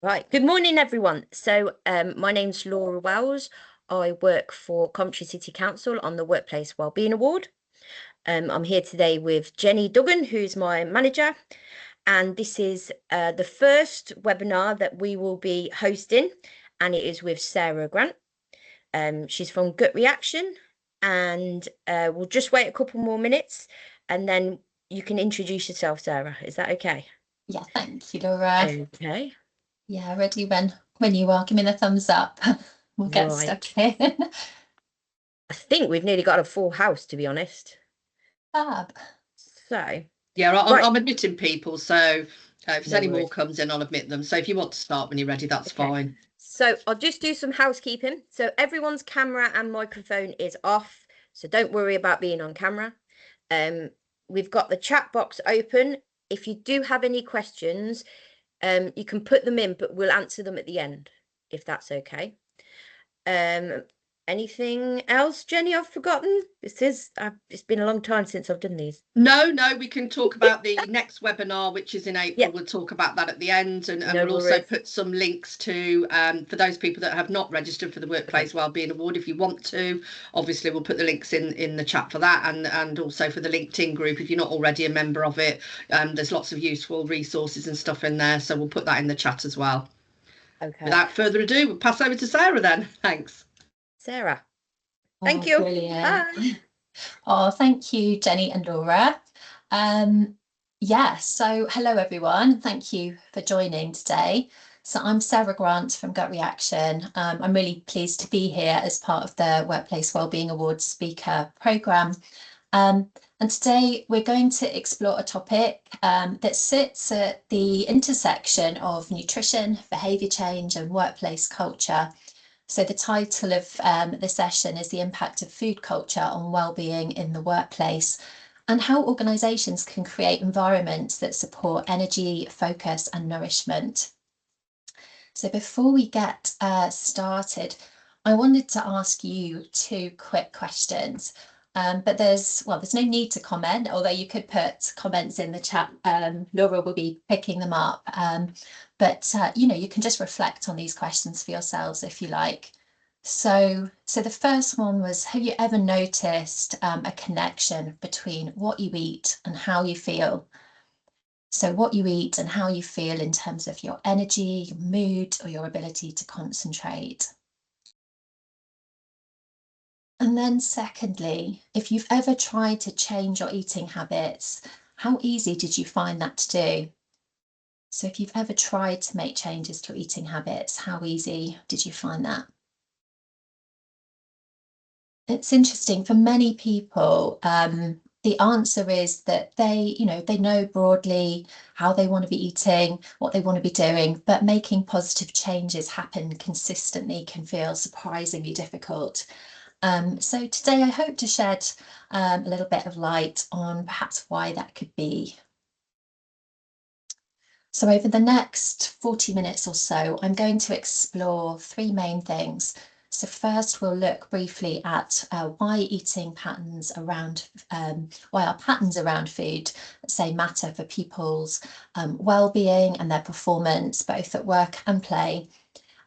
Right. Good morning, everyone. So, my name's Laura Wells. I work for Coventry City Council on the Workplace Wellbeing Award. I'm here today with Jenny Duggan, who's my manager, and this is the first webinar that we will be hosting, and it is with Sarah Grant. She's from Gut Reaction, and we'll just wait a couple more minutes, and then you can introduce yourself, Sarah. Is that okay? Yeah, thank you, Laura. Okay. Yeah, ready when you are. Give me the thumbs up. We'll get Right. stuck in. I think we've nearly got a full house, to be honest. Fab. So, Yeah, right, I'm admitting people, so if there's no any more worries. comes in, I'll admit them. So if you want to start when you're ready, that's Okay. fine. So I'll just do some housekeeping. So everyone's camera and microphone is off, so don't worry about being on camera. We've got the chat box open. If you do have any questions, you can put them in, but we'll answer them at the end, if that's okay. Anything else, Jenny, I've forgotten? It's been a long time since I've done these. No, we can talk about the next webinar, which is in April. Yeah, We'll talk about that at the end, and no we'll also worries. put some links to for those people that have not registered for the Workplace Wellbeing Award. If you want to, obviously we'll put the links in the chat for that, and also for the LinkedIn group if you're not already a member of it. There's lots of useful resources and stuff in there, so we'll put that in the chat as well. Okay. Without further ado, we'll pass over to Sarah then. Thanks. Sarah. Thank you. Brilliant. Bye. Oh, thank you, Jenny and Laura. Yeah, so hello everyone. Thank you for joining today. So I'm Sarah Grant from Gut Reaction. I'm really pleased to be here as part of the Workplace Wellbeing Awards speaker programme. And today we're going to explore a topic that sits at the intersection of nutrition, behaviour change and workplace culture. So the title of the session is The Impact of Food Culture on Wellbeing in the Workplace, and how organisations can create environments that support energy, focus and nourishment. So before we get started, I wanted to ask you two quick questions. But there's no need to comment, although you could put comments in the chat. Laura will be picking them up. But you can just reflect on these questions for yourselves if you like. So the first one was, have you ever noticed a connection between what you eat and how you feel? So what you eat and how you feel in terms of your energy, your mood, or your ability to concentrate. And then secondly, if you've ever tried to change your eating habits, how easy did you find that to do? So if you've ever tried to make changes to your eating habits, how easy did you find that? It's interesting for many people, the answer is that they know broadly how they want to be eating, what they want to be doing, but making positive changes happen consistently can feel surprisingly difficult. So today I hope to shed a little bit of light on perhaps why that could be. So over the next 40 minutes or so, I'm going to explore three main things. So first, we'll look briefly at why our patterns around food, say, matter for people's well-being and their performance, both at work and play.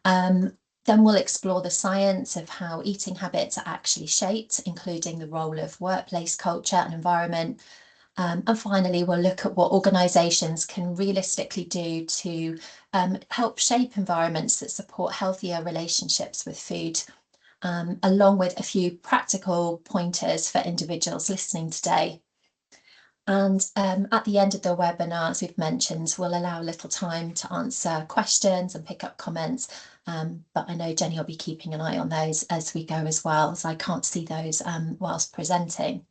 Then we'll explore the science of how eating habits are actually shaped, including the role of workplace culture and environment. And finally, we'll look at what organisations can realistically do to help shape environments that support healthier relationships with food, along with a few practical pointers for individuals listening today. And at the end of the webinar, as we've mentioned, we'll allow a little time to answer questions and pick up comments. But I know Jenny will be keeping an eye on those as we go as well, as I can't see those whilst presenting.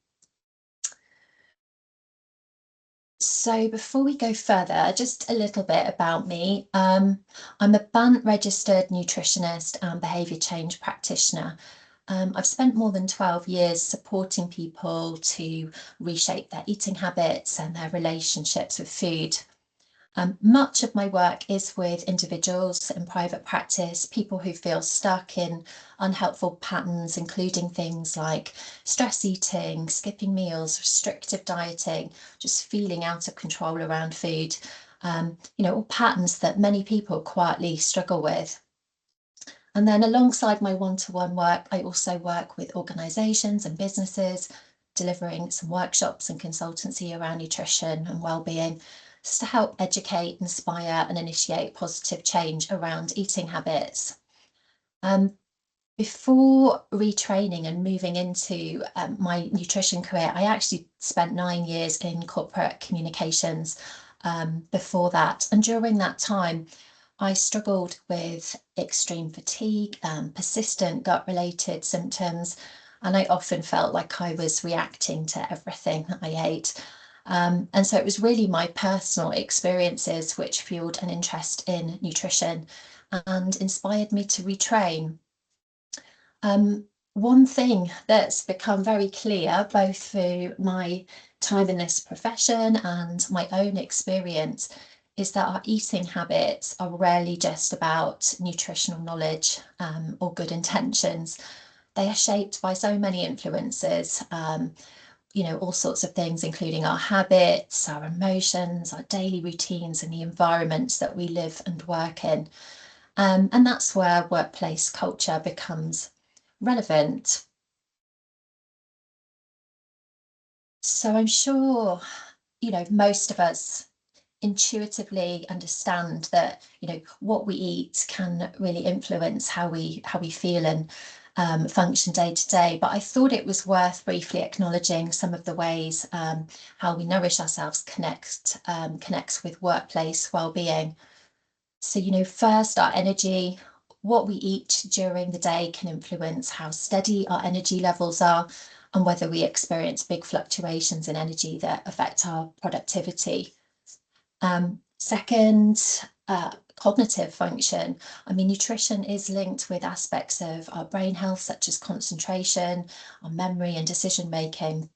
So before we go further, just a little bit about me. I'm a BANT registered nutritionist and behaviour change practitioner. I've spent more than 12 years supporting people to reshape their eating habits and their relationships with food. Much of my work is with individuals in private practice, people who feel stuck in unhelpful patterns, including things like stress eating, skipping meals, restrictive dieting, just feeling out of control around food. all patterns that many people quietly struggle with. And then alongside my one-to-one work, I also work with organisations and businesses, delivering some workshops and consultancy around nutrition and well-being, just to help educate, inspire and initiate positive change around eating habits. Before retraining and moving into my nutrition career, I actually spent 9 years in corporate communications before that. And during that time, I struggled with extreme fatigue, persistent gut-related symptoms, and I often felt like I was reacting to everything I ate. And so it was really my personal experiences which fueled an interest in nutrition and inspired me to retrain. One thing that's become very clear, both through my time in this profession and my own experience, is that our eating habits are rarely just about nutritional knowledge or good intentions. They are shaped by so many influences, all sorts of things, including our habits, our emotions, our daily routines, and the environments that we live and work in. And that's where workplace culture becomes relevant. So I'm sure, most of us intuitively understand that, what we eat can really influence how we feel and function day to day. But I thought it was worth briefly acknowledging some of the ways how we nourish ourselves connects with workplace well-being. So, first, our energy. What we eat during the day can influence how steady our energy levels are and whether we experience big fluctuations in energy that affect our productivity. Second, cognitive function. I mean, nutrition is linked with aspects of our brain health, such as concentration, our memory and decision making.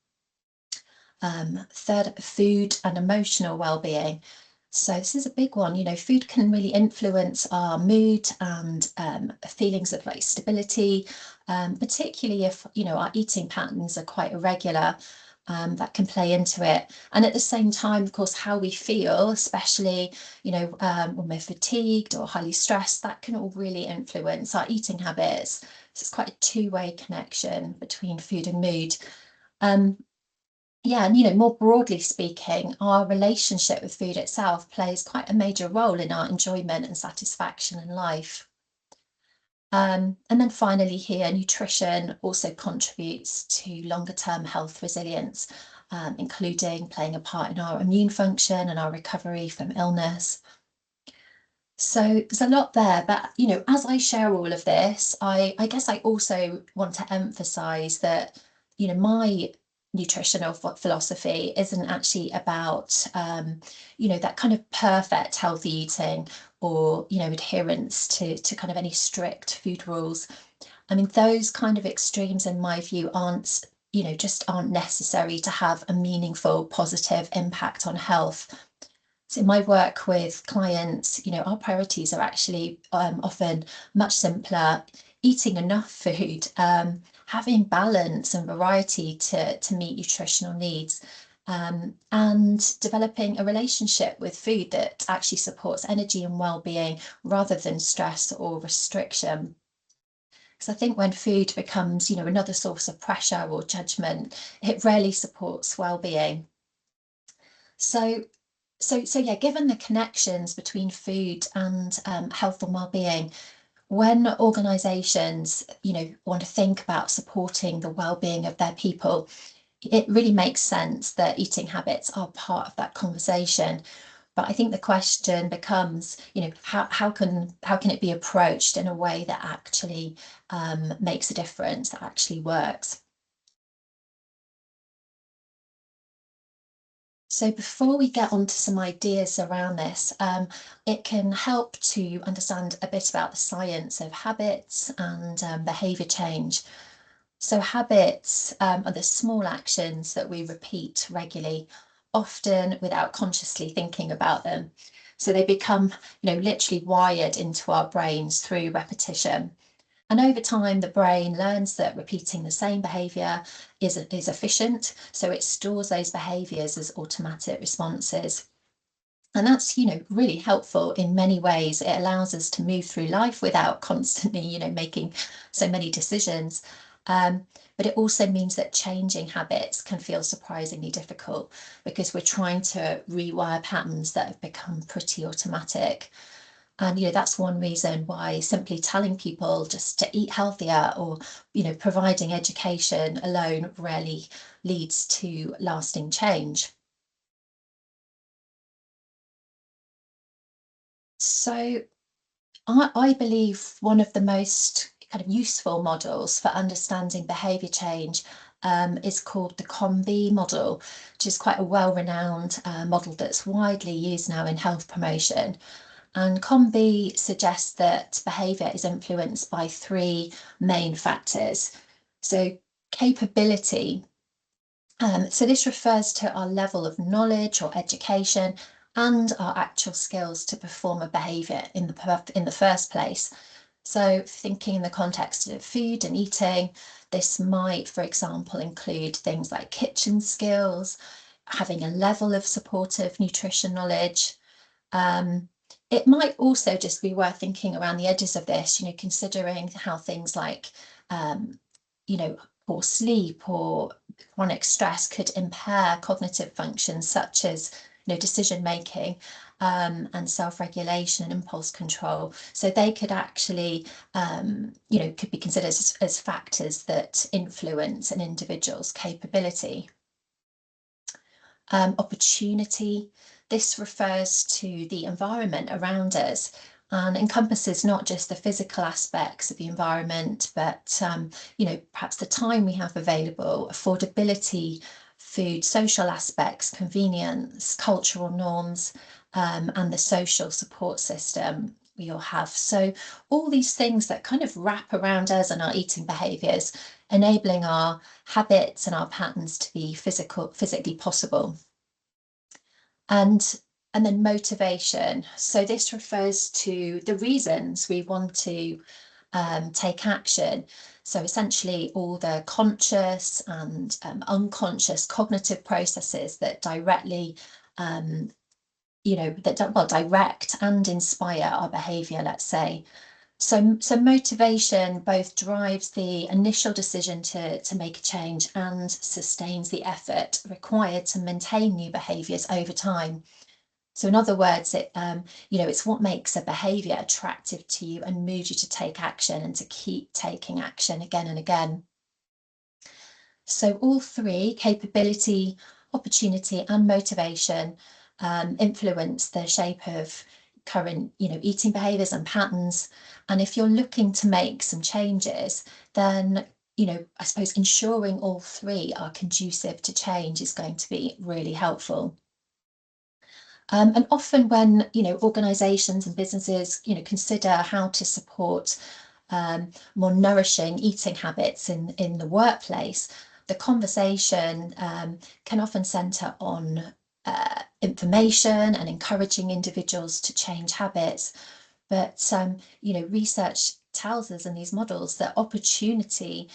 Third, food and emotional well-being. So this is a big one. Food can really influence our mood and feelings of like stability, particularly if, our eating patterns are quite irregular. That can play into it. And at the same time, of course, how we feel, especially, when we're fatigued or highly stressed, that can all really influence our eating habits. So it's quite a two-way connection between food and mood. Yeah, and more broadly speaking, our relationship with food itself plays quite a major role in our enjoyment and satisfaction in life. And then finally here, nutrition also contributes to longer term health resilience, including playing a part in our immune function and our recovery from illness. So there's a lot there, but as I share all of this, I guess I also want to emphasize that my nutritional philosophy isn't actually about that kind of perfect healthy eating or adherence to kind of any strict food rules. I mean, those kind of extremes in my view aren't necessary to have a meaningful positive impact on health. So in my work with clients, our priorities are actually often much simpler: eating enough food, having balance and variety to meet nutritional needs, and developing a relationship with food that actually supports energy and well-being rather than stress or restriction. Because I think when food becomes, another source of pressure or judgment, it rarely supports well-being. So yeah, given the connections between food and health and well-being, when organisations, want to think about supporting the well-being of their people, it really makes sense that eating habits are part of that conversation. But I think the question becomes, how can it be approached in a way that actually makes a difference, that actually works? So before we get on to some ideas around this, it can help to understand a bit about the science of habits and behaviour change. So habits are the small actions that we repeat regularly, often without consciously thinking about them. So they become, literally wired into our brains through repetition. And over time, the brain learns that repeating the same behaviour is efficient, so it stores those behaviours as automatic responses. And that's, really helpful in many ways. It allows us to move through life without constantly, making so many decisions. But it also means that changing habits can feel surprisingly difficult because we're trying to rewire patterns that have become pretty automatic. And, that's one reason why simply telling people just to eat healthier or, providing education alone rarely leads to lasting change. So I believe one of the most kind of useful models for understanding behaviour change is called the COM-B model, which is quite a well-renowned model that's widely used now in health promotion. And COM-B suggests that behaviour is influenced by three main factors. So capability. So this refers to our level of knowledge or education and our actual skills to perform a behaviour in the first place. So thinking in the context of food and eating, this might, for example, include things like kitchen skills, having a level of supportive nutrition knowledge. It might also just be worth thinking around the edges of this, considering how things like, poor sleep or chronic stress could impair cognitive functions such as, decision making and self-regulation and impulse control. So they could actually, could be considered as factors that influence an individual's capability. Opportunity. This refers to the environment around us and encompasses not just the physical aspects of the environment, but perhaps the time we have available, affordability, food, social aspects, convenience, cultural norms, and the social support system we all have. So all these things that kind of wrap around us and our eating behaviours, enabling our habits and our patterns to be physically possible. And then motivation. So this refers to the reasons we want to take action. So essentially all the conscious and unconscious cognitive processes that directly direct and inspire our behavior, let's say. So motivation both drives the initial decision to make a change and sustains the effort required to maintain new behaviours over time. So in other words, it's what makes a behaviour attractive to you and moves you to take action and to keep taking action again and again. So all three, capability, opportunity and motivation, influence the shape of current, eating behaviours and patterns. And if you're looking to make some changes, then, I suppose ensuring all three are conducive to change is going to be really helpful. And often when, organisations and businesses, consider how to support more nourishing eating habits in the workplace, the conversation can often centre on information and encouraging individuals to change habits. But, research tells us in these models that opportunity,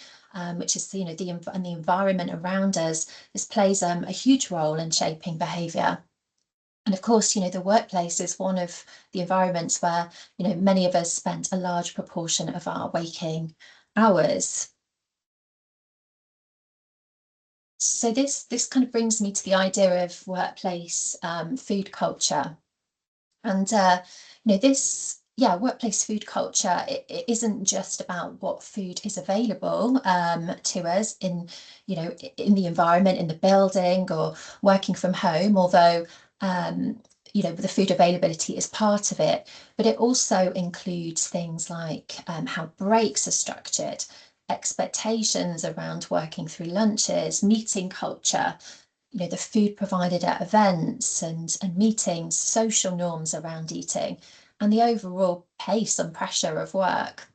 which is, and the environment around us, this plays a huge role in shaping behaviour. And of course, the workplace is one of the environments where, many of us spend a large proportion of our waking hours. So this kind of brings me to the idea of workplace food culture. And, workplace food culture, it isn't just about what food is available to us in the environment, in the building or working from home, although the food availability is part of it, but it also includes things like how breaks are structured, expectations around working through lunches, meeting culture, the food provided at events and meetings, social norms around eating, and the overall pace and pressure of work.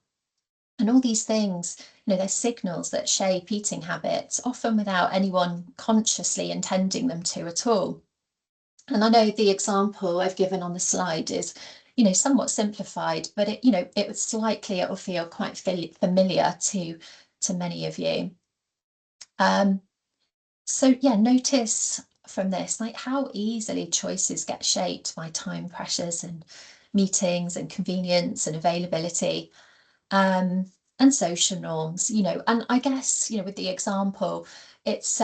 And all these things, they're signals that shape eating habits, often without anyone consciously intending them to at all. And I know the example I've given on the slide is, somewhat simplified, but it will feel quite familiar to many of you. So yeah, notice from this, like how easily choices get shaped by time pressures and meetings and convenience and availability, and social norms, and I guess, with the example, it's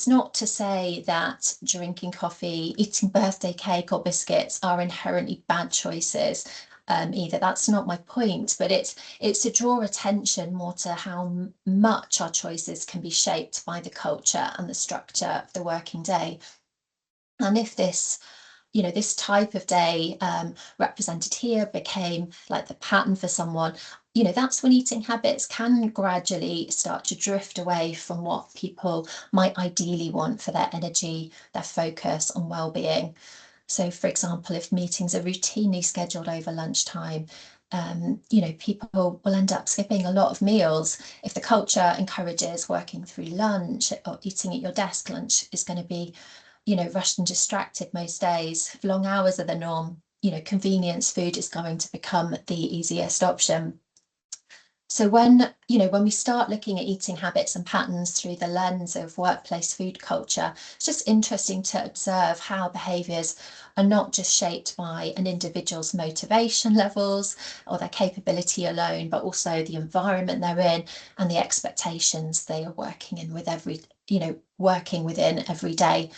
not to say that drinking coffee, eating birthday cake or biscuits are inherently bad choices, either. That's not my point, but it's to draw attention more to how much our choices can be shaped by the culture and the structure of the working day. And if this type of day, represented here, became like the pattern for someone, that's when eating habits can gradually start to drift away from what people might ideally want for their energy, their focus on well-being. So, for example, if meetings are routinely scheduled over lunchtime, people will end up skipping a lot of meals. If the culture encourages working through lunch or eating at your desk, lunch is going to be rushed and distracted most days. If long hours are the norm, convenience food is going to become the easiest option. So when we start looking at eating habits and patterns through the lens of workplace food culture, it's just interesting to observe how behaviours are not just shaped by an individual's motivation levels or their capability alone, but also the environment they're in and the expectations they are working within every day.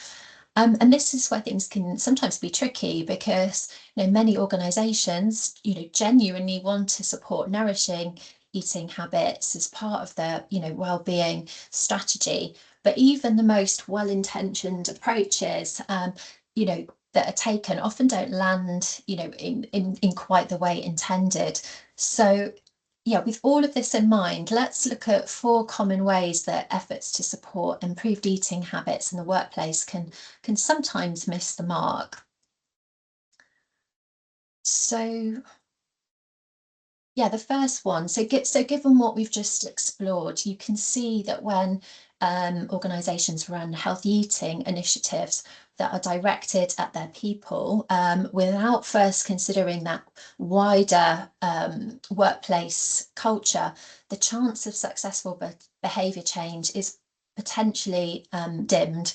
And this is where things can sometimes be tricky, because many organisations genuinely want to support nourishing eating habits as part of their well-being strategy, but even the most well-intentioned approaches that are taken often don't land in quite the way intended. So yeah, with all of this in mind, let's look at 4 common ways that efforts to support improved eating habits in the workplace can sometimes miss the mark. So yeah, the first one, so given what we've just explored, you can see that when organisations run healthy eating initiatives that are directed at their people, without first considering that wider workplace culture, the chance of successful behaviour change is potentially dimmed.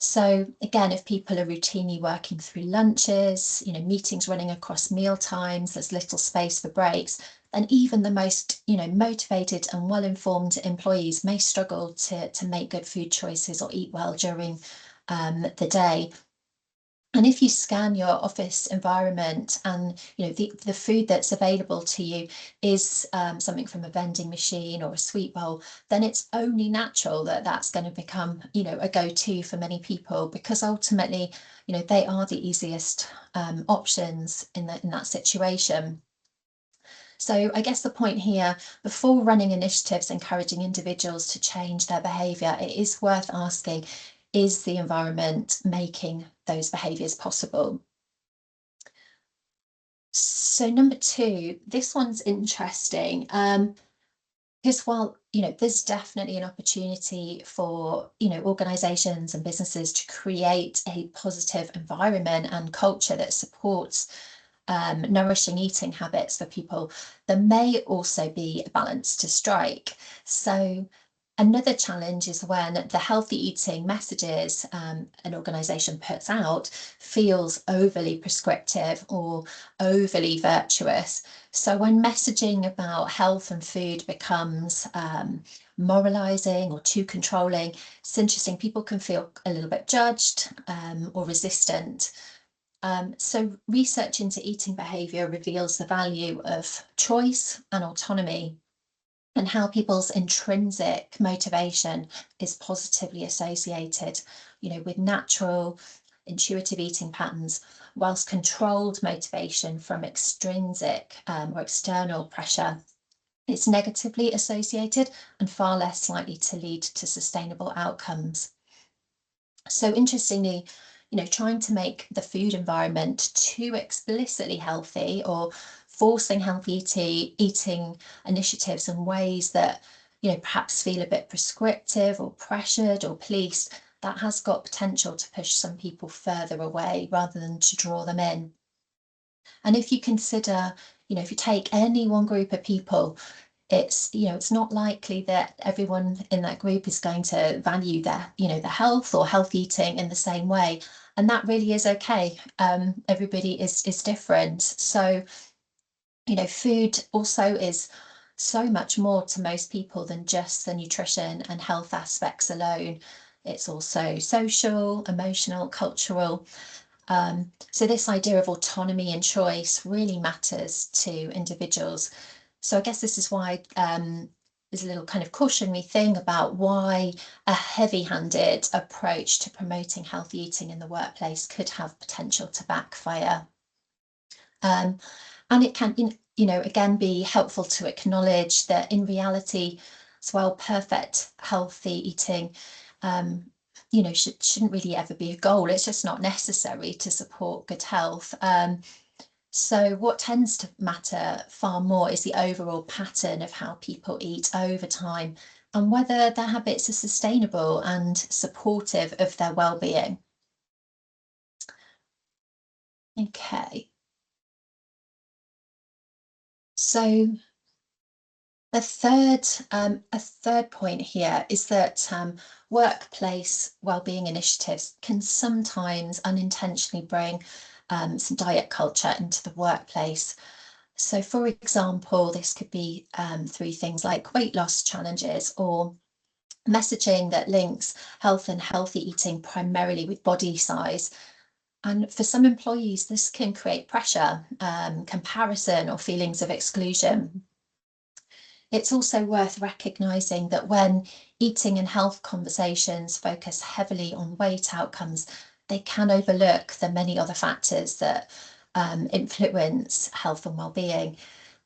So again, if people are routinely working through lunches, meetings running across meal times, there's little space for breaks, and even the most, motivated and well-informed employees may struggle to make good food choices or eat well during the day. And if you scan your office environment and the food that's available to you is something from a vending machine or a sweet bowl, then it's only natural that that's going to become a go-to for many people, because ultimately they are the easiest options in that situation. So I guess the point here, before running initiatives encouraging individuals to change their behaviour, it is worth asking, is the environment making those behaviours possible? So number 2, this one's interesting, because while there's definitely an opportunity for organisations and businesses to create a positive environment and culture that supports nourishing eating habits for people, there may also be a balance to strike. So another challenge is when the healthy eating messages an organisation puts out feels overly prescriptive or overly virtuous. So when messaging about health and food becomes moralising or too controlling, it's interesting, people can feel a little bit judged or resistant. So research into eating behaviour reveals the value of choice and autonomy, and how people's intrinsic motivation is positively associated, with natural, intuitive eating patterns, whilst controlled motivation from extrinsic or external pressure is negatively associated and far less likely to lead to sustainable outcomes. So interestingly, trying to make the food environment too explicitly healthy or forcing healthy eating initiatives in ways that, perhaps feel a bit prescriptive or pressured or policed, that has got potential to push some people further away rather than to draw them in. And if you consider, if you take any one group of people, it's, it's not likely that everyone in that group is going to value their, the health or healthy eating in the same way. And that really is okay. Everybody is different. So, food also is so much more to most people than just the nutrition and health aspects alone. It's also social, emotional, cultural. So this idea of autonomy and choice really matters to individuals. So I guess this is why there's a little kind of cautionary thing about why a heavy-handed approach to promoting healthy eating in the workplace could have potential to backfire. And it can, again, be helpful to acknowledge that in reality, as well, perfect healthy eating, shouldn't really ever be a goal. It's just not necessary to support good health. So what tends to matter far more is the overall pattern of how people eat over time and whether their habits are sustainable and supportive of their well-being. Okay. So a third point here is that workplace wellbeing initiatives can sometimes unintentionally bring some diet culture into the workplace. So, for example, this could be through things like weight loss challenges or messaging that links health and healthy eating primarily with body size. And for some employees, this can create pressure, comparison, or feelings of exclusion. It's also worth recognising that when eating and health conversations focus heavily on weight outcomes, they can overlook the many other factors that influence health and well-being.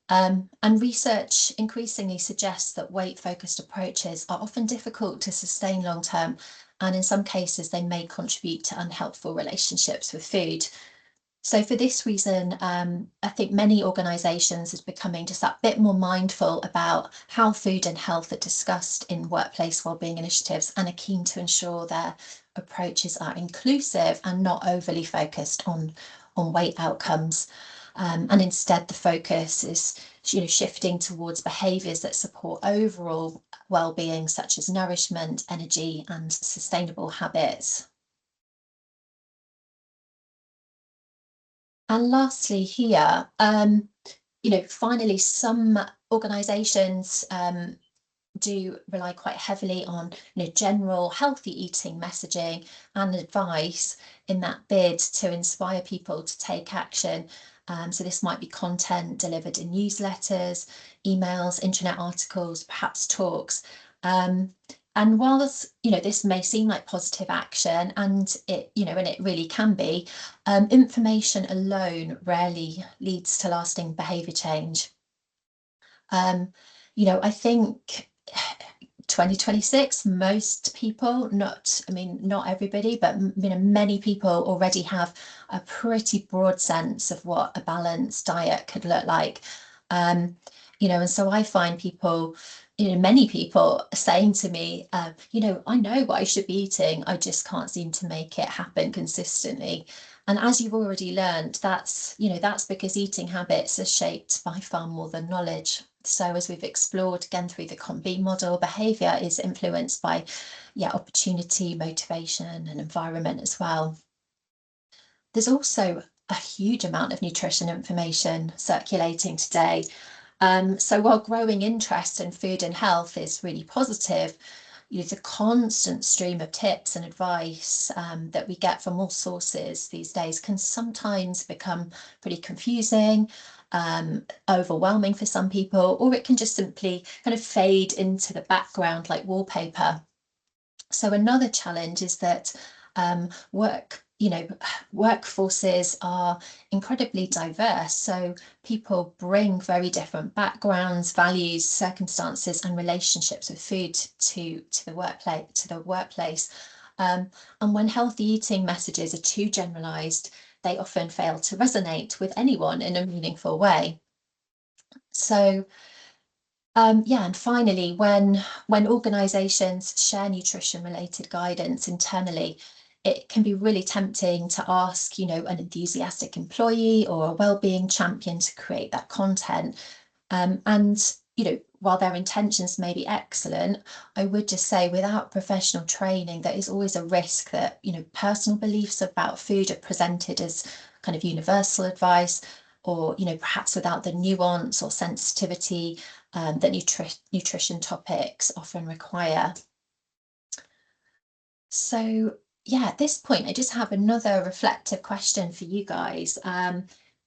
And research increasingly suggests that weight-focused approaches are often difficult to sustain long-term, and in some cases they may contribute to unhelpful relationships with food. So for this reason, I think many organisations are becoming just that bit more mindful about how food and health are discussed in workplace wellbeing initiatives and are keen to ensure their approaches are inclusive and not overly focused on weight outcomes. And instead, the focus is shifting towards behaviours that support overall well-being, such as nourishment, energy, and sustainable habits. And lastly here, finally, some organisations do rely quite heavily on general healthy eating messaging and advice in that bid to inspire people to take action. So this might be content delivered in newsletters, emails, internet articles, perhaps talks. And while this may seem like positive action, and it really can be, information alone rarely leads to lasting behaviour change. I think 2026, most people, not everybody, but many people already have a pretty broad sense of what a balanced diet could look like. And so I find people, many people saying to me, I know what I should be eating, I just can't seem to make it happen consistently. And as you've already learned, that's because eating habits are shaped by far more than knowledge. So as we've explored again through the COM-B model, behaviour is influenced by opportunity, motivation, and environment as well. There's also a huge amount of nutrition information circulating today. So while growing interest in food and health is really positive, the constant stream of tips and advice that we get from all sources these days can sometimes become pretty confusing, overwhelming for some people, or it can just simply kind of fade into the background like wallpaper. So another challenge is that workforces are incredibly diverse. So people bring very different backgrounds, values, circumstances, and relationships with food to the workplace. And when healthy eating messages are too generalized, they often fail to resonate with anyone in a meaningful way. So and finally, when organisations share nutrition-related guidance internally, it can be really tempting to ask, an enthusiastic employee or a wellbeing champion to create that content. And while their intentions may be excellent, I would just say without professional training, there is always a risk that, you know, personal beliefs about food are presented as kind of universal advice, or, you know, perhaps without the nuance or sensitivity that nutrition topics often require. So yeah, at this point, I just have another reflective question for you guys.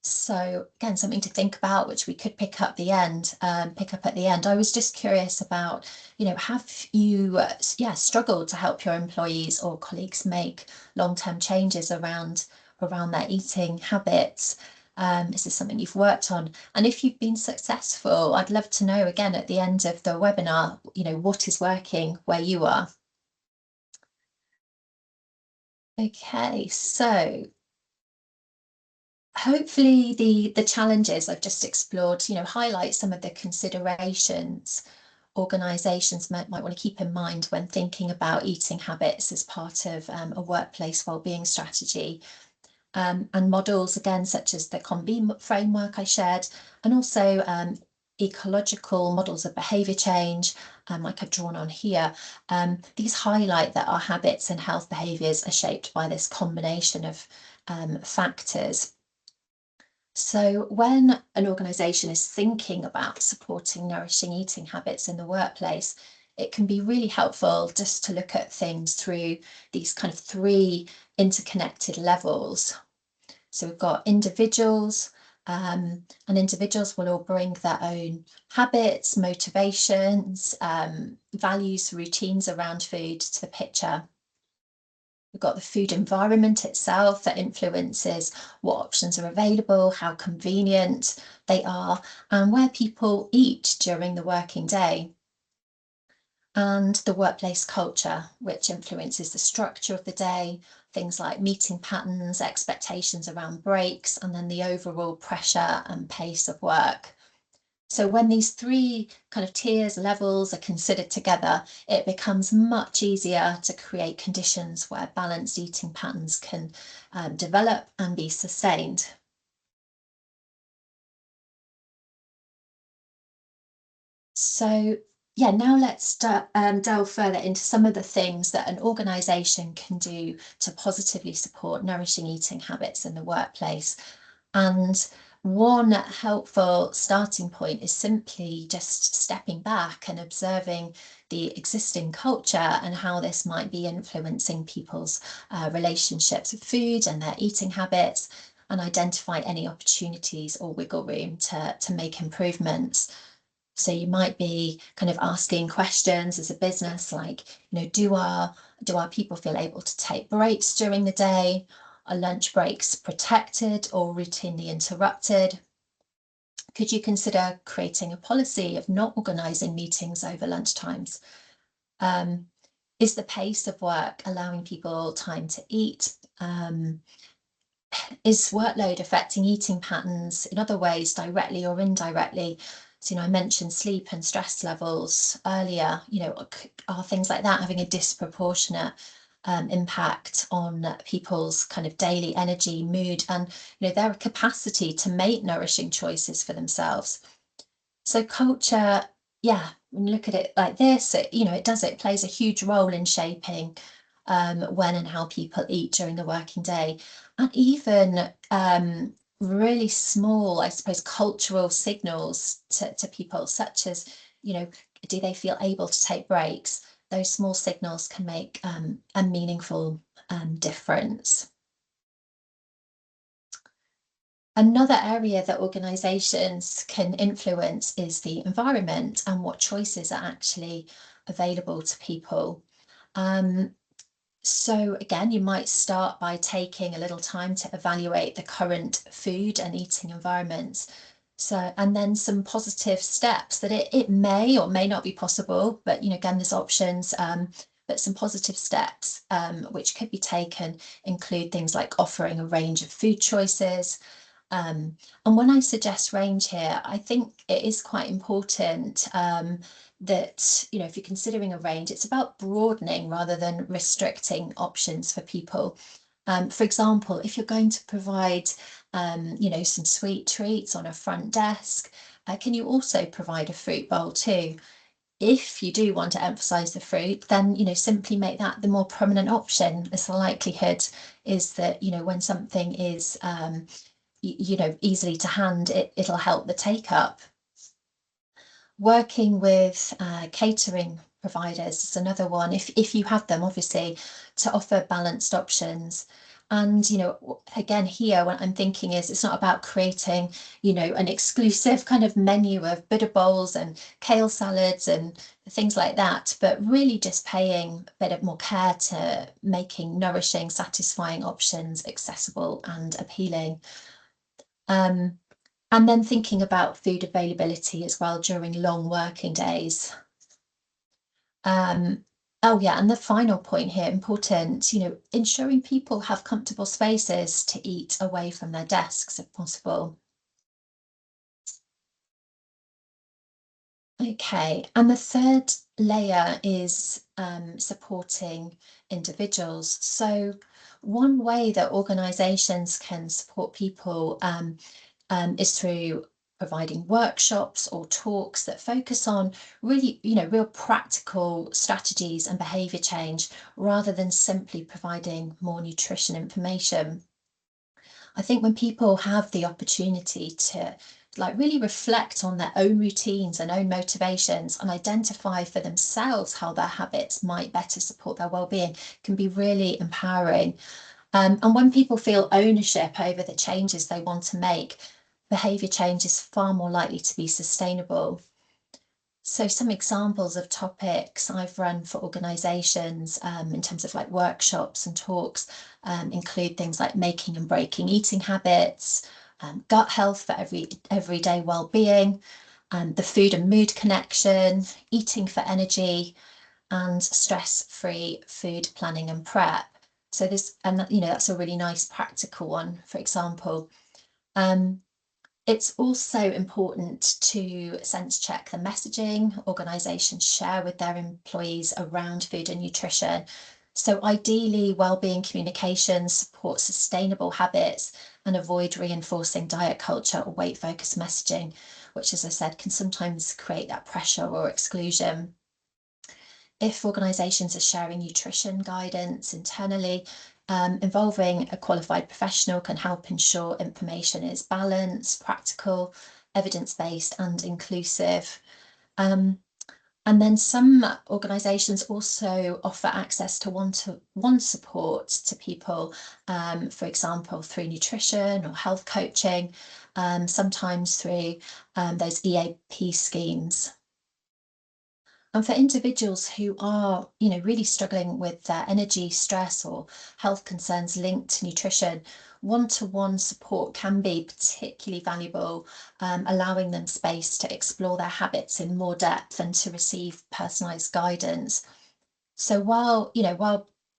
So again, something to think about, which we could pick up at the end. I was just curious about, you know, have you, struggled to help your employees or colleagues make long-term changes around their eating habits? Is this something you've worked on? And if you've been successful, I'd love to know again at the end of the webinar, you know, what is working where you are. Okay, so hopefully the challenges I've just explored, you know, highlight some of the considerations organisations might want to keep in mind when thinking about eating habits as part of a workplace wellbeing strategy. And models, again, such as the COM-B framework I shared, and also ecological models of behaviour change, like I've drawn on here. These highlight that our habits and health behaviours are shaped by this combination of factors. So when an organisation is thinking about supporting nourishing eating habits in the workplace, it can be really helpful just to look at things through these kind of three interconnected levels. So we've got individuals, and individuals will all bring their own habits, motivations, values, routines around food to the picture. We've got the food environment itself that influences what options are available, how convenient they are, and where people eat during the working day. And the workplace culture, which influences the structure of the day, things like meeting patterns, expectations around breaks, and then the overall pressure and pace of work. So when these three kind of tiers, levels are considered together, it becomes much easier to create conditions where balanced eating patterns can develop and be sustained. So yeah, now let's delve further into some of the things that an organisation can do to positively support nourishing eating habits in the workplace. And one helpful starting point is simply just stepping back and observing the existing culture and how this might be influencing people's relationships with food and their eating habits, and identify any opportunities or wiggle room to make improvements. So you might be kind of asking questions as a business like, you know, do our people feel able to take breaks during the day? Are lunch breaks protected or routinely interrupted? Could you consider creating a policy of not organising meetings over lunchtimes? Is the pace of work allowing people time to eat? Is workload affecting eating patterns in other ways, directly or indirectly? So, you know, I mentioned sleep and stress levels earlier. You know, are things like that having a disproportionate impact on people's kind of daily energy, mood, and, you know, their capacity to make nourishing choices for themselves? So culture, yeah, when you look at it like this, it plays a huge role in shaping when and how people eat during the working day. And even really small, I suppose, cultural signals to people, such as, you know, do they feel able to take breaks? Those small signals can make a meaningful difference. Another area that organisations can influence is the environment and what choices are actually available to people. So again, you might start by taking a little time to evaluate the current food and eating environments. So, and then some positive steps that it may or may not be possible, but, you know, again, there's options, but some positive steps which could be taken include things like offering a range of food choices. And when I suggest range here, I think it is quite important that, you know, if you're considering a range, it's about broadening rather than restricting options for people. For example, if you're going to provide, you know, some sweet treats on a front desk, can you also provide a fruit bowl too? If you do want to emphasize the fruit, then, simply make that the more prominent option, as the likelihood is that, when something is, easily to hand, it'll help the take up. Working with catering providers is another one, if you have them, obviously, to offer balanced options. And, again, here, what I'm thinking is it's not about creating, an exclusive kind of menu of Buddha bowls and kale salads and things like that, but really just paying a bit of more care to making nourishing, satisfying options accessible and appealing. And then thinking about food availability as well during long working days. Oh yeah, and the final point here, important, ensuring people have comfortable spaces to eat away from their desks if possible. Okay, and the third layer is supporting individuals. So one way that organisations can support people is through providing workshops or talks that focus on really, real practical strategies and behaviour change, rather than simply providing more nutrition information. I think when people have the opportunity to really reflect on their own routines and own motivations and identify for themselves how their habits might better support their well-being, can be really empowering. And when people feel ownership over the changes they want to make, behaviour change is far more likely to be sustainable. So some examples of topics I've run for organisations in terms of workshops and talks include things like making and breaking eating habits, gut health for everyday well-being, the food and mood connection, eating for energy, and stress-free food planning and prep. So that's a really nice practical one, for example. It's also important to sense check the messaging organisations share with their employees around food and nutrition. So ideally, wellbeing communications support sustainable habits and avoid reinforcing diet culture or weight-focused messaging, which, as I said, can sometimes create that pressure or exclusion. If organisations are sharing nutrition guidance internally, involving a qualified professional can help ensure information is balanced, practical, evidence-based and inclusive. And then some organisations also offer access to one-to-one support to people, for example, through nutrition or health coaching, sometimes through those EAP schemes. And for individuals who are, really struggling with their energy, stress, or health concerns linked to nutrition, one-to-one support can be particularly valuable, allowing them space to explore their habits in more depth and to receive personalised guidance. So while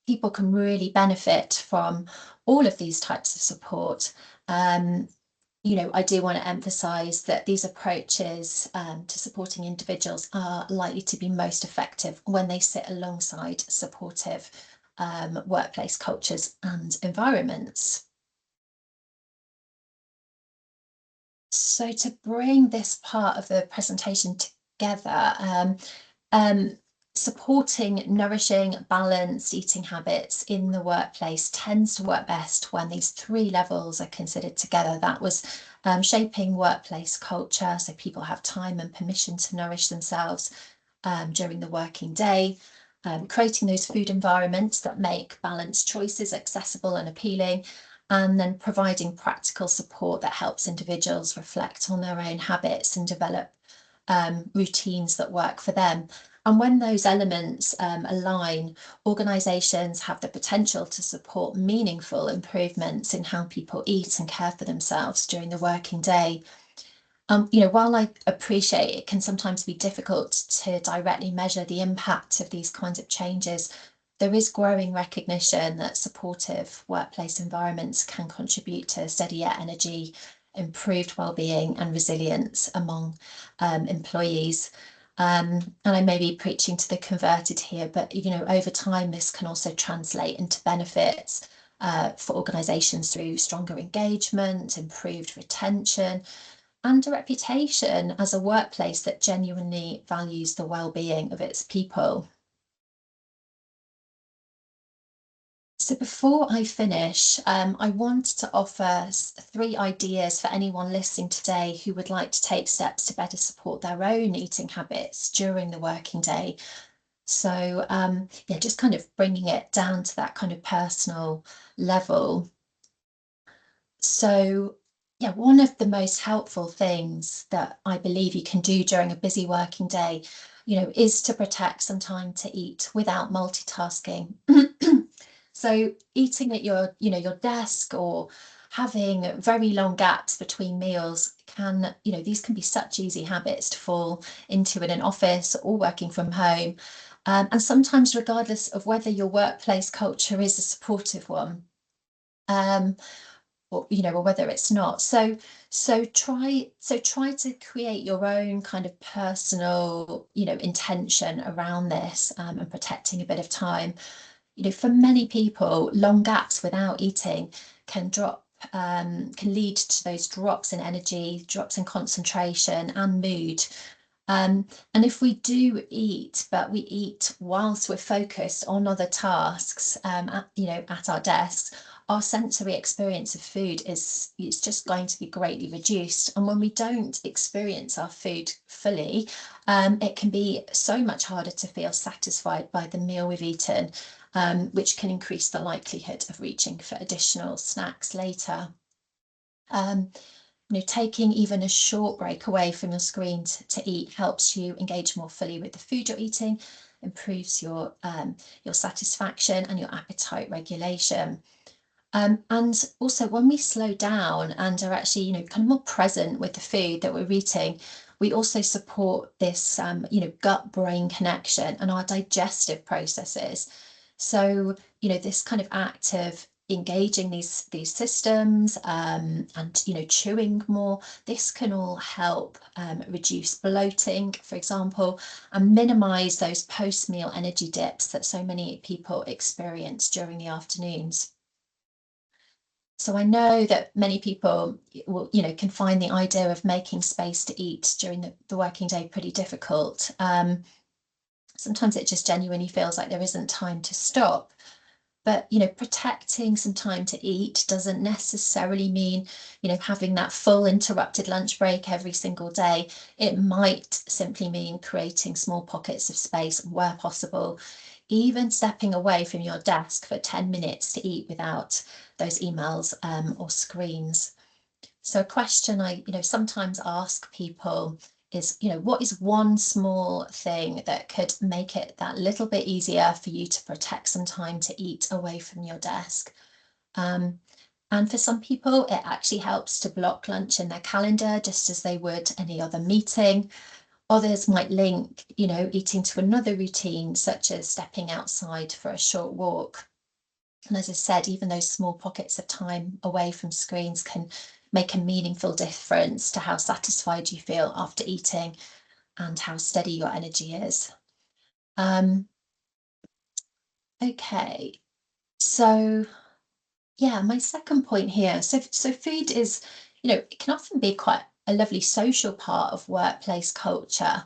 people can really benefit from all of these types of support, I do want to emphasise that these approaches to supporting individuals are likely to be most effective when they sit alongside supportive workplace cultures and environments. So to bring this part of the presentation together, supporting nourishing, balanced eating habits in the workplace tends to work best when these three levels are considered together. That was shaping workplace culture, so people have time and permission to nourish themselves during the working day, creating those food environments that make balanced choices accessible and appealing, and then providing practical support that helps individuals reflect on their own habits and develop routines that work for them. And when those elements align, organisations have the potential to support meaningful improvements in how people eat and care for themselves during the working day. While I appreciate it can sometimes be difficult to directly measure the impact of these kinds of changes, there is growing recognition that supportive workplace environments can contribute to steadier energy, improved well-being and resilience among employees. And I may be preaching to the converted here, but over time this can also translate into benefits for organisations through stronger engagement, improved retention, and a reputation as a workplace that genuinely values the well-being of its people. So before I finish, I want to offer 3 ideas for anyone listening today who would like to take steps to better support their own eating habits during the working day. So yeah, just kind of bringing it down to that kind of personal level. So yeah, one of the most helpful things that I believe you can do during a busy working day, is to protect some time to eat without multitasking. So eating at your desk, or having very long gaps between meals can, these can be such easy habits to fall into in an office or working from home. And sometimes regardless of whether your workplace culture is a supportive one, or whether it's not. So try to create your own kind of personal, intention around this, and protecting a bit of time. For many people, long gaps without eating can lead to those drops in energy, drops in concentration and mood. And if we do eat, but we eat whilst we're focused on other tasks, at our desks, our sensory experience of food is just going to be greatly reduced. And when we don't experience our food fully, it can be so much harder to feel satisfied by the meal we've eaten, which can increase the likelihood of reaching for additional snacks later. Taking even a short break away from your screen to eat helps you engage more fully with the food you're eating, improves your satisfaction and your appetite regulation. And also, when we slow down and are actually, kind of more present with the food that we're eating, we also support this, gut-brain connection and our digestive processes. So, this kind of act of engaging these systems, and chewing more, this can all help reduce bloating, for example, and minimize those post-meal energy dips that so many people experience during the afternoons. So I know that many people will, can find the idea of making space to eat during the working day pretty difficult. Sometimes it just genuinely feels like there isn't time to stop. But, protecting some time to eat doesn't necessarily mean, having that full interrupted lunch break every single day. It might simply mean creating small pockets of space where possible, even stepping away from your desk for 10 minutes to eat without those emails or screens. So a question I, sometimes ask people is, what is one small thing that could make it that little bit easier for you to protect some time to eat away from your desk? And for some people, it actually helps to block lunch in their calendar, just as they would any other meeting. Others might link, eating to another routine, such as stepping outside for a short walk. And as I said, even those small pockets of time away from screens can make a meaningful difference to how satisfied you feel after eating and how steady your energy is. Okay, so yeah, my second point here. So food is, it can often be quite a lovely social part of workplace culture.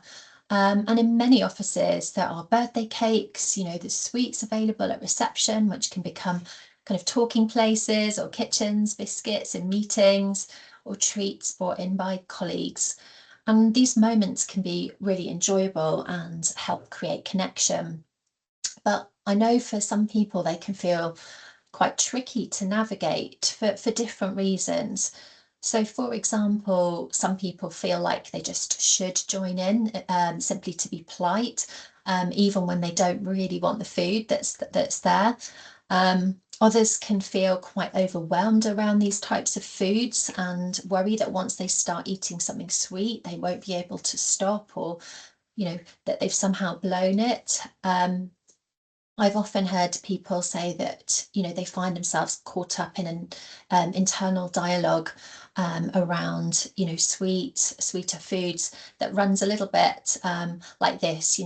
And in many offices, there are birthday cakes, there's sweets available at reception, which can become kind of talking places, or kitchens, biscuits in meetings, or treats brought in by colleagues. And these moments can be really enjoyable and help create connection. But I know for some people, they can feel quite tricky to navigate for different reasons. So, for example, some people feel like they just should join in, simply to be polite, even when they don't really want the food that's there. Others can feel quite overwhelmed around these types of foods and worry that once they start eating something sweet, they won't be able to stop, or that they've somehow blown it. I've often heard people say that, they find themselves caught up in an internal dialogue around, sweeter foods that runs a little bit like this.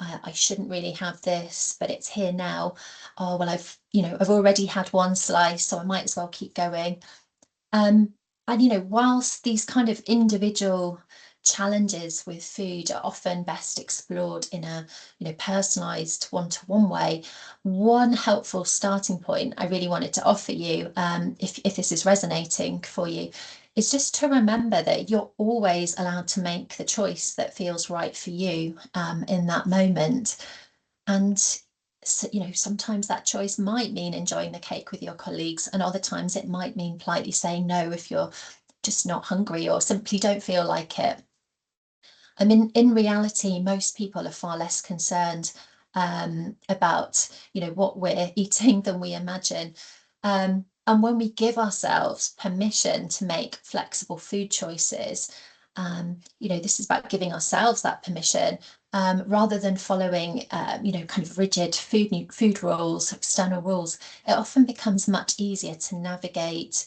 I shouldn't really have this, but it's here now. Oh, well, I've already had one slice, so I might as well keep going. And, you know, whilst these kind of individual challenges with food are often best explored in a, you know, personalized one-to-one way, one helpful starting point I really wanted to offer you, if this is resonating for you, is just to remember that you're always allowed to make the choice that feels right for you, in that moment. And so, you know, sometimes that choice might mean enjoying the cake with your colleagues, and other times it might mean politely saying no if you're just not hungry or simply don't feel like it. I mean, in reality, most people are far less concerned, about, you know, what we're eating than we imagine. And when we give ourselves permission to make flexible food choices, you know, this is about giving ourselves that permission, rather than following, you know, kind of rigid food rules, external rules. It often becomes much easier to navigate,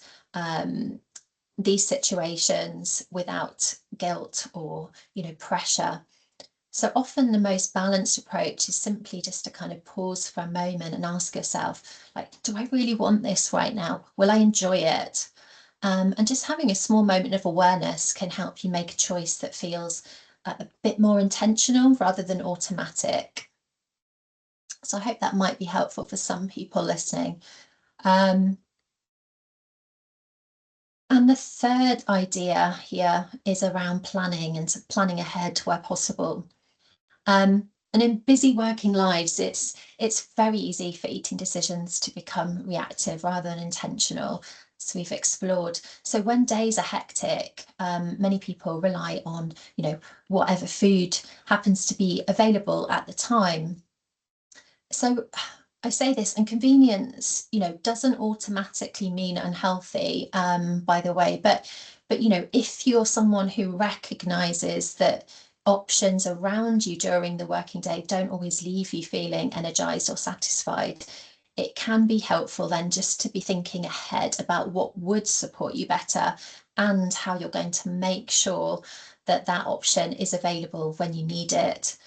these situations without guilt or, you know, pressure. So often the most balanced approach is simply just to kind of pause for a moment and ask yourself, like, do I really want this right now? Will I enjoy it? And just having a small moment of awareness can help you make a choice that feels a bit more intentional rather than automatic. So I hope that might be helpful for some people listening. Um, And the third idea here is around planning and planning ahead where possible. And in busy working lives, it's very easy for eating decisions to become reactive rather than intentional, as we've explored. So when days are hectic, many people rely on, you know, whatever food happens to be available at the time. So I say this, and convenience, you know, doesn't automatically mean unhealthy, by the way, but you know, if you're someone who recognizes that options around you during the working day don't always leave you feeling energized or satisfied, it can be helpful then just to be thinking ahead about what would support you better and how you're going to make sure that that option is available when you need it.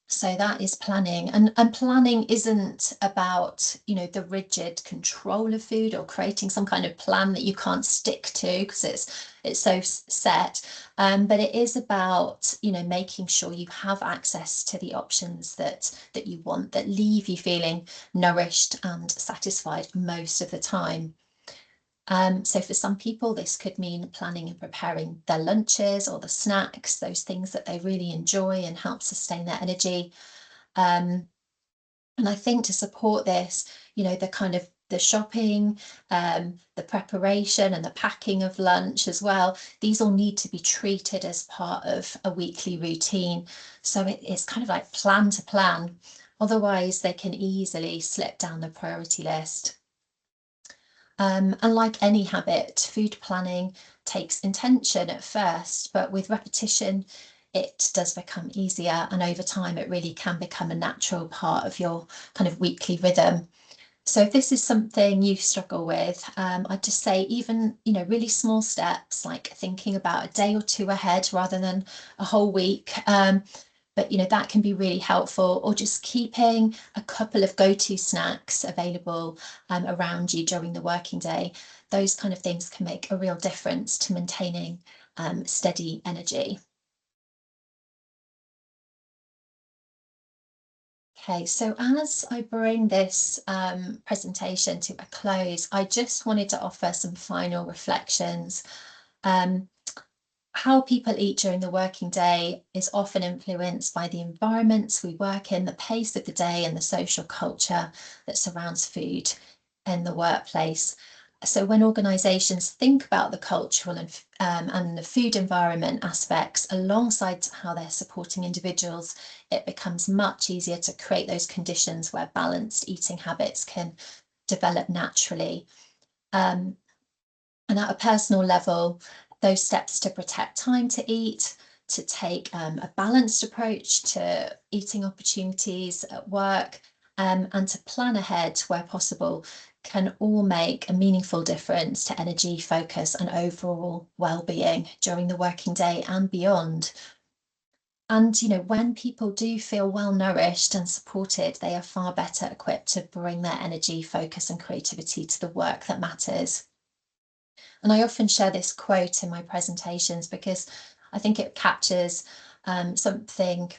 So that is planning, and planning isn't about, you know, the rigid control of food or creating some kind of plan that you can't stick to because it's so set. But it is about, you know, making sure you have access to the options that you want, that leave you feeling nourished and satisfied most of the time. So for some people, this could mean planning and preparing their lunches or the snacks, those things that they really enjoy and help sustain their energy. Um, and I think to support this, you know, the kind of the shopping, the preparation and the packing of lunch as well, these all need to be treated as part of a weekly routine. So it's kind of like plan to plan. Otherwise, they can easily slip down the priority list. And like any habit, food planning takes intention at first, but with repetition, it does become easier. And over time, it really can become a natural part of your kind of weekly rhythm. So if this is something you struggle with, I'd just say even, you know, really small steps like thinking about a day or two ahead rather than a whole week. But you know, that can be really helpful, or just keeping a couple of go-to snacks available, around you during the working day. Those kind of things can make a real difference to maintaining, steady energy. Okay, so as I bring this, presentation to a close, I just wanted to offer some final reflections. Um, how people eat during the working day is often influenced by the environments we work in, the pace of the day, and the social culture that surrounds food in the workplace. So when organisations think about the cultural and the food environment aspects alongside how they're supporting individuals, it becomes much easier to create those conditions where balanced eating habits can develop naturally. Um, and at a personal level, those steps to protect time to eat, to take, a balanced approach to eating opportunities at work, and to plan ahead where possible can all make a meaningful difference to energy, focus, and overall well-being during the working day and beyond. And you know, when people do feel well nourished and supported, they are far better equipped to bring their energy, focus, and creativity to the work that matters. And I often share this quote in my presentations because I think it captures something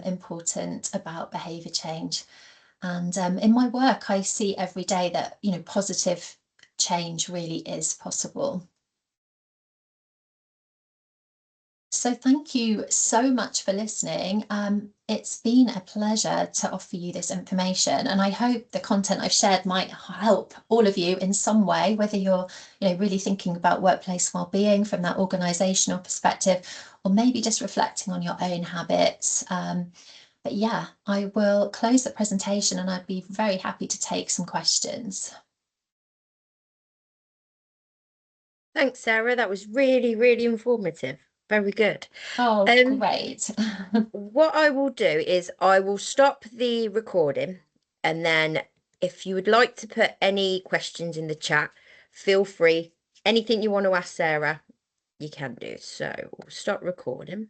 important about behaviour change. And in my work, I see every day that, you know, positive change really is possible. So thank you so much for listening. It's been a pleasure to offer you this information, and I hope the content I've shared might help all of you in some way, whether you're, you know, really thinking about workplace well-being from that organisational perspective, or maybe just reflecting on your own habits. But yeah, I will close the presentation and I'd be very happy to take some questions. Thanks, Sarah. That was really, really informative. Very good. Oh, great. What I will do is I will stop the recording, and then if you would like to put any questions in the chat, feel free. Anything you want to ask Sarah, you can do. So we'll stop recording.